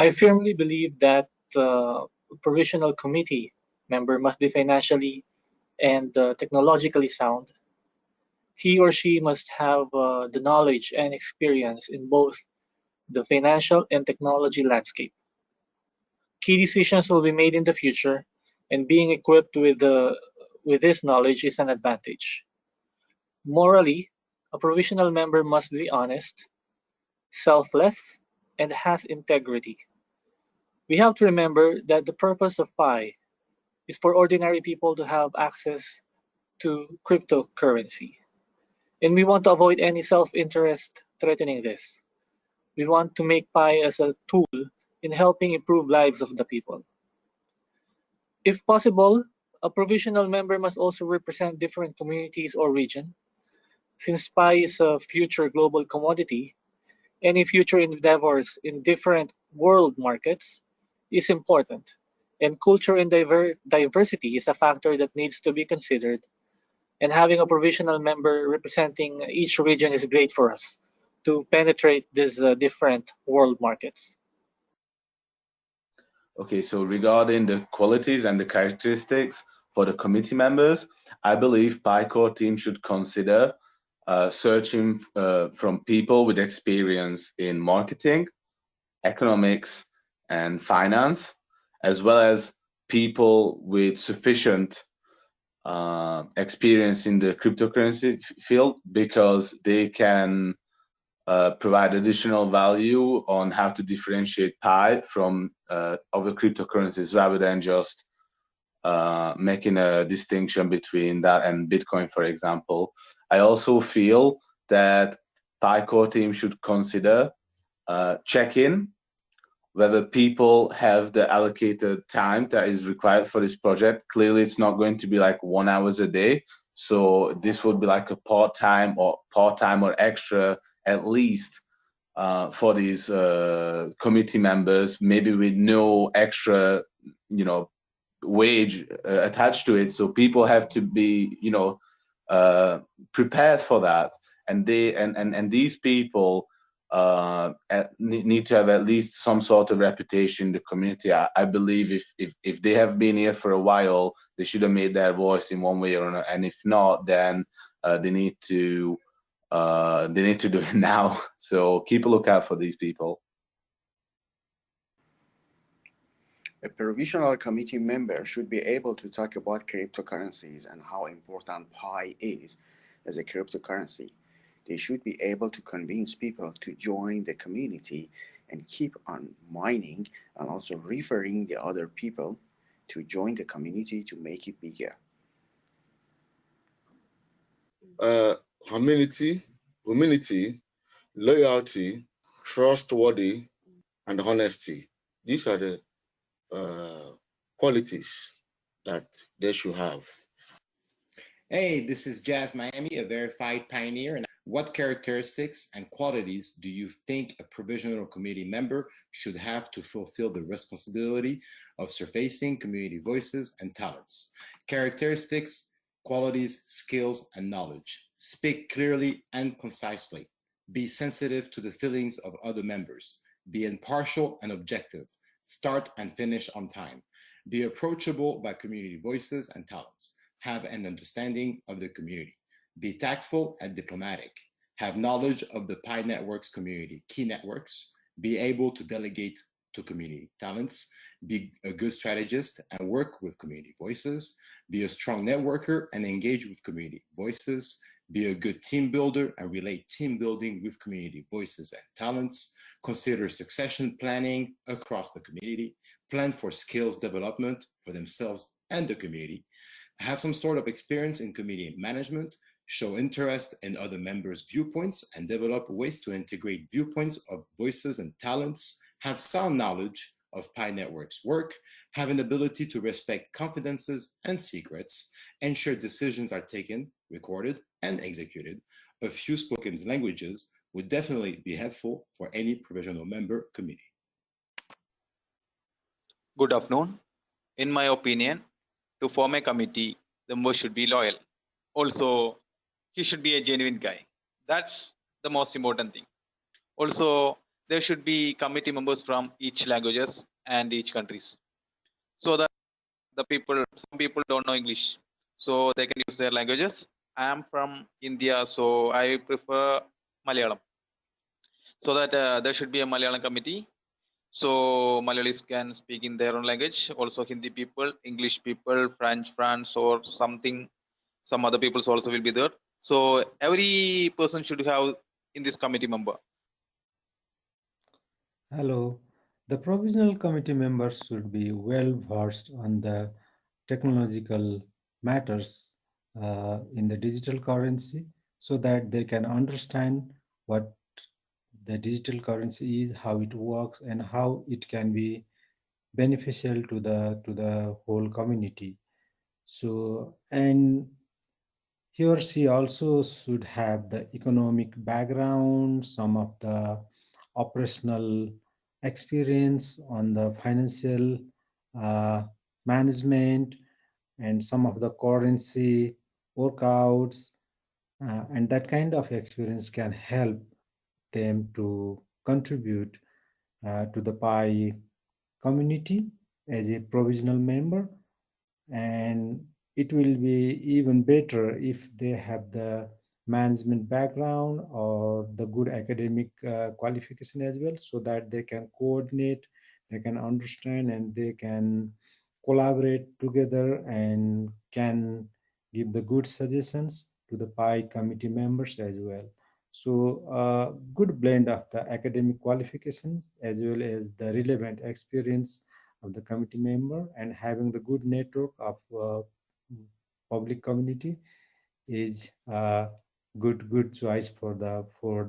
I firmly believe that the provisional committee member must be financially and technologically sound. He or she must have the knowledge and experience in both the financial and technology landscape. Key decisions will be made in the future, and being equipped with this knowledge is an advantage. Morally, a provisional member must be honest, selfless, and has integrity. We have to remember that the purpose of Pi is for ordinary people to have access to cryptocurrency. And we want to avoid any self-interest threatening this. We want to make Pi as a tool in helping improve lives of the people. If possible, a provisional member must also represent different communities or region. Since Pi is a future global commodity, any future endeavors in different world markets is important, and culture and diversity is a factor that needs to be considered, and having a provisional member representing each region is great for us to penetrate these different world markets. Okay, so regarding the qualities and the characteristics for the committee members, I believe Pi core team should consider searching from people with experience in marketing, economics, and finance, as well as people with sufficient experience in the cryptocurrency field, because they can provide additional value on how to differentiate Pi from other cryptocurrencies, rather than just making a distinction between that and Bitcoin, for example. I also feel that Pi core team should consider checking whether people have the allocated time that is required for this project. Clearly, it's not going to be like 1 hour a day. So this would be like a part-time or extra, at least for these committee members, maybe with no extra, wage attached to it. So people have to be, prepared for that. And these people need to have at least some sort of reputation in the community. I believe if they have been here for a while, they should have made their voice in one way or another. And if not, then they need to do it now. So keep a lookout for these people. A provisional committee member should be able to talk about cryptocurrencies and how important Pi is as a cryptocurrency. They should be able to convince people to join the community and keep on mining, and also referring the other people to join the community to make it bigger. Humility, loyalty, trustworthy, and honesty. These are the qualities that they should have. Hey, this is Jazz Miami, a verified pioneer. And what characteristics and qualities do you think a provisional committee member should have to fulfill the responsibility of surfacing community voices and talents? Characteristics, qualities, skills, and knowledge. Speak clearly and concisely. Be sensitive to the feelings of other members. Be impartial and objective. Start and finish on time. Be approachable by community voices and talents. Have an understanding of the community. Be tactful and diplomatic. Have knowledge of the Pi Network's community key networks. Be able to delegate to community talents. Be a good strategist and work with community voices. Be a strong networker and engage with community voices. Be a good team builder and relate team building with community voices and talents. Consider succession planning across the community. Plan for skills development for themselves and the community. Have some sort of experience in community management. Show interest in other members' viewpoints and develop ways to integrate viewpoints of voices and talents. Have sound knowledge of Pi Network's work. Have an ability to respect confidences and secrets. Ensure decisions are taken, recorded, and executed. A few spoken languages would definitely be helpful for any provisional member committee. Good afternoon. In my opinion, to form a committee, the member should be loyal. Also, he should be a genuine guy. That's the most important thing. Also, there should be committee members from each languages and each countries, so that some people don't know English, so they can use their languages. I am from India, so I prefer Malayalam, so that there should be a Malayalam committee, so Malayalis can speak in their own language. Also Hindi people, English people, French, France, or something, some other peoples also will be there. So every person should have in this committee member. Hello. The provisional committee members should be well versed on the technological matters in the digital currency, so that they can understand what the digital currency is, how it works, and how it can be beneficial to the whole community. So, and he or she also should have the economic background, some of the operational experience on the financial management, and some of the currency workouts, and that kind of experience can help them to contribute to the Pi community as a provisional member. And it will be even better if they have the management background or the good academic qualification as well, so that they can coordinate, they can understand, and they can collaborate together and can give the good suggestions to the Pi committee members as well. So a good blend of the academic qualifications as well as the relevant experience of the committee member, and having the good network of public community is a good choice for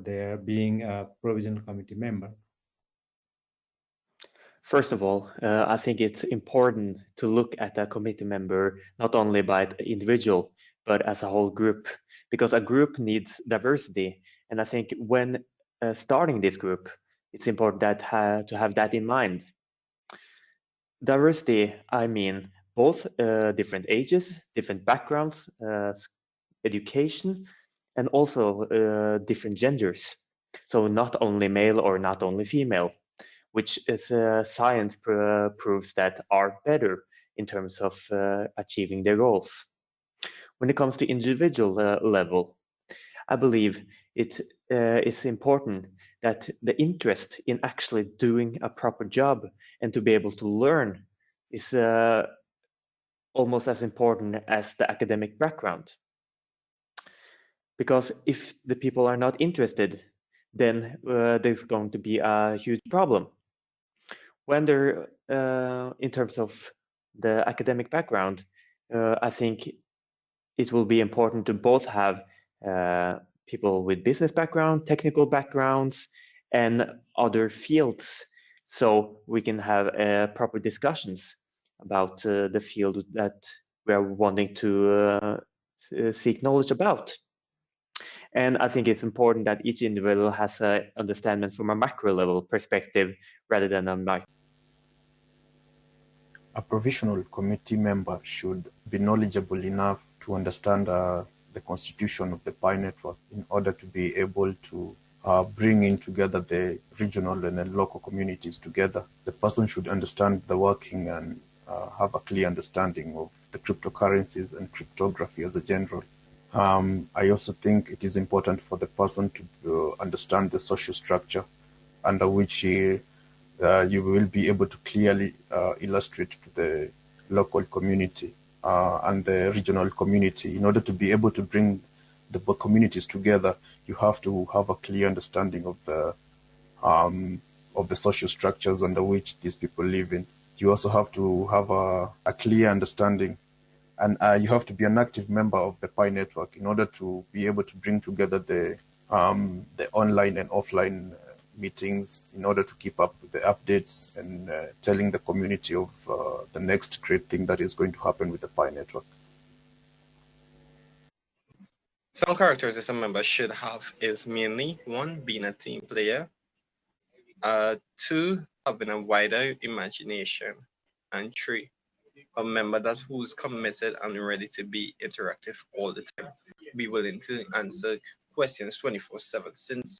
their being a provisional committee member. First of all, I think it's important to look at a committee member not only by the individual, but as a whole group, because a group needs diversity. And I think when starting this group, it's important that to have that in mind. Diversity, I mean both different ages, different backgrounds, education, and also different genders. So not only male or not only female, which is science proves that are better in terms of achieving their goals. When it comes to individual level, I believe it's important that the interest in actually doing a proper job and to be able to learn is almost as important as the academic background. Because if the people are not interested, then there's going to be a huge problem. When they're in terms of the academic background, I think it will be important to both have people with business background, technical backgrounds, and other fields, so we can have proper discussions about the field that we are wanting to seek knowledge about. And I think it's important that each individual has an understanding from a macro level perspective rather than a micro. A provisional committee member should be knowledgeable enough to understand the constitution of the Pi network in order to be able to bring in together the regional and then local communities together. The person should understand the working and have a clear understanding of the cryptocurrencies and cryptography as a general. I also think it is important for the person to understand the social structure under which you will be able to clearly illustrate to the local community and the regional community. In order to be able to bring the communities together, you have to have a clear understanding of the social structures under which these people live in. You also have to have a clear understanding, and you have to be an active member of the Pi network in order to be able to bring together the online and offline meetings in order to keep up with the updates and telling the community of the next great thing that is going to happen with the Pi network. Some characteristics a member should have is mainly 1, being a team player, 2, having a wider imagination, and 3, a member who's committed and ready to be interactive all the time, be willing to answer questions 24/7, since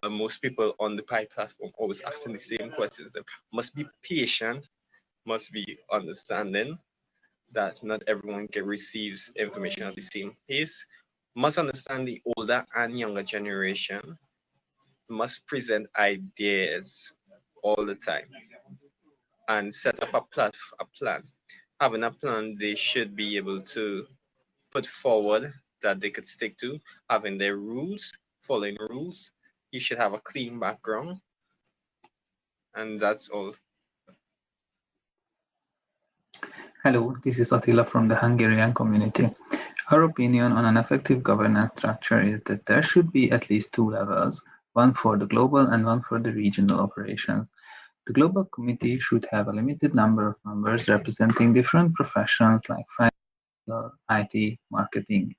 most people on the Pi platform always asking the same questions. They must be patient, must be understanding that not everyone receives information at the same pace, must understand the older and younger generation, must present ideas all the time, and set up a plan. Having a plan, they should be able to put forward that they could stick to, having their rules, following rules. You should have a clean background, and that's all. Hello, this is Attila from the Hungarian community. Our opinion on an effective governance structure is that there should be at least two levels, one for the global and one for the regional operations. The global committee should have a limited number of members representing different professions like finance, IT, marketing.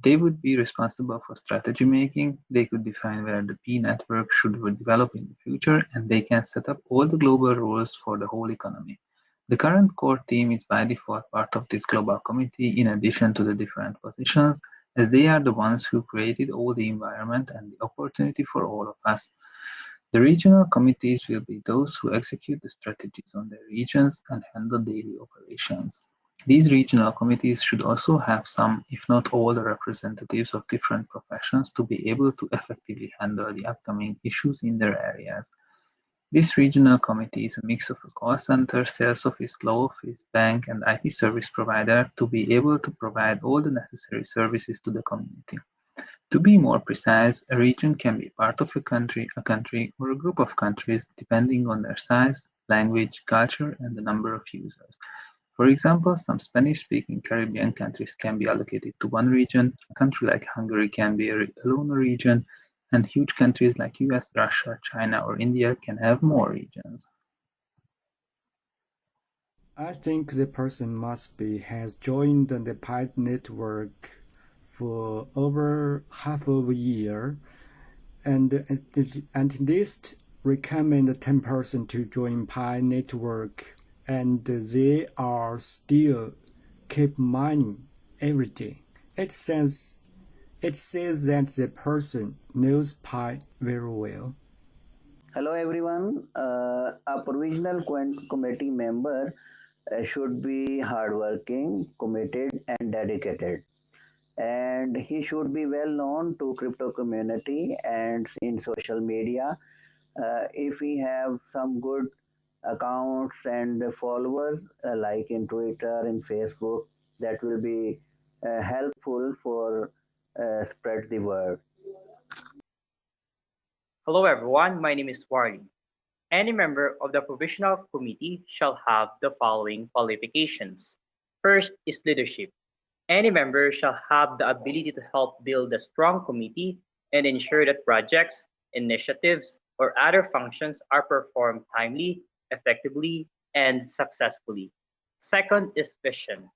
They would be responsible for strategy making, they could define where the P network should develop in the future, and they can set up all the global rules for the whole economy. The current core team is by default part of this global committee in addition to the different positions, as they are the ones who created all the environment and the opportunity for all of us. The regional committees will be those who execute the strategies on their regions and handle daily operations. These regional committees should also have some, if not all, the representatives of different professions to be able to effectively handle the upcoming issues in their areas. This regional committee is a mix of a call center, sales office, law office, bank, and IT service provider to be able to provide all the necessary services to the community. To be more precise, a region can be part of a country, or a group of countries, depending on their size, language, culture, and the number of users. For example, some Spanish-speaking Caribbean countries can be allocated to one region, a country like Hungary can be alone a region, and huge countries like US, Russia, China, or India can have more regions. I think the person has joined the Pi network for over half of a year, and at least recommend 10% to join Pi network, and they are still keep mining every day. It says that the person knows Pi very well. Hello everyone. A provisional committee member should be hardworking, committed, and dedicated. And he should be well known to crypto community and in social media. If we have some good accounts and followers like in Twitter and Facebook, that will be helpful for spread the word. Hello everyone, my name is Warren. Any member of the provisional committee shall have the following qualifications. First is leadership. Any member shall have the ability to help build a strong committee and ensure that projects, initiatives, or other functions are performed timely, effectively, and successfully. Second is vision.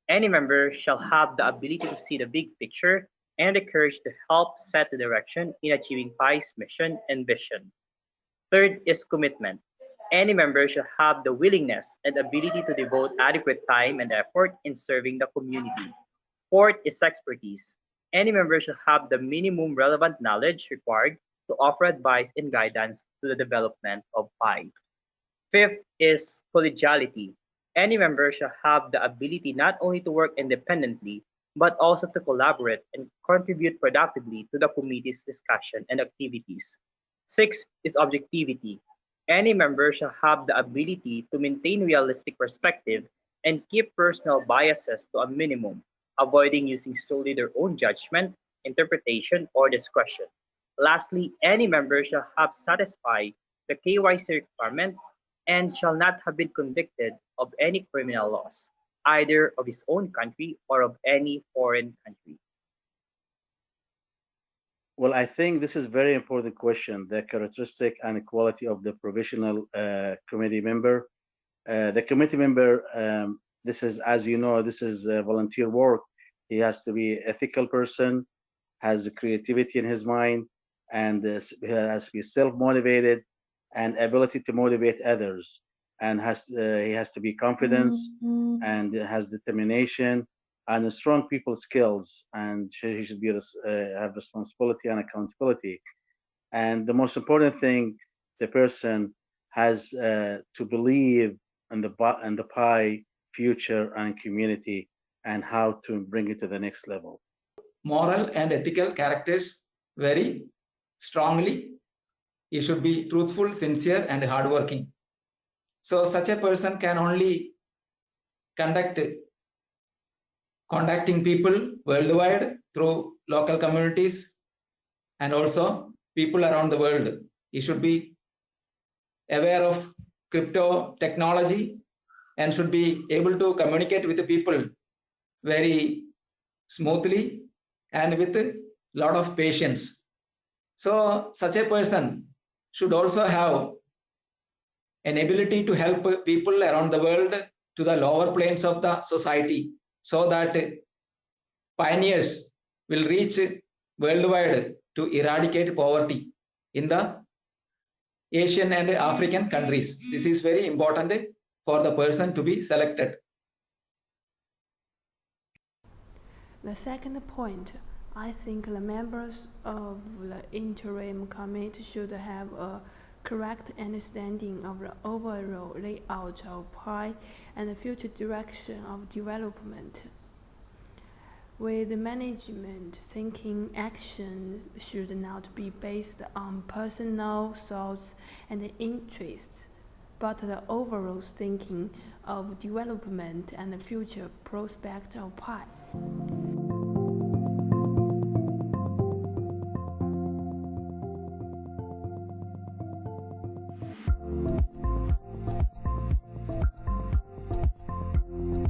Any member shall have the ability to see the big picture and the courage to help set the direction in achieving Pi's mission and vision. Third is commitment. Any member should have the willingness and ability to devote adequate time and effort in serving the community. Fourth is expertise. Any member should have the minimum relevant knowledge required to offer advice and guidance to the development of Pi. Fifth is collegiality. Any member should have the ability not only to work independently, but also to collaborate and contribute productively to the committee's discussion and activities. Sixth is objectivity. Any member shall have the ability to maintain realistic perspective and keep personal biases to a minimum, avoiding using solely their own judgment, interpretation, or discretion. Lastly, any member shall have satisfied the KYC requirement and shall not have been convicted of any criminal laws, either of his own country or of any foreign country. Well, I think this is a very important question, the characteristic and quality of the provisional committee member. The committee member, this is, as you know, this is volunteer work. He has to be an ethical person, has creativity in his mind, and he has to be self-motivated and ability to motivate others. And he has to be confident and has determination and strong people skills, and he should be have responsibility and accountability. And the most important thing, the person has to believe in the Pi future and community and how to bring it to the next level. Moral and ethical characters very strongly. He should be truthful, sincere, and hardworking. So such a person can only contacting people worldwide through local communities and also people around the world. He should be aware of crypto technology and should be able to communicate with the people very smoothly and with a lot of patience. So such a person should also have an ability to help people around the world to the lower planes of the society, so that pioneers will reach worldwide to eradicate poverty in the Asian and African countries. This is very important for the person to be selected. The second point, I think the members of the interim committee should have a correct understanding of the overall layout of Pi and the future direction of development. With management thinking, actions should not be based on personal thoughts and interests, but the overall thinking of development and the future prospect of Pi.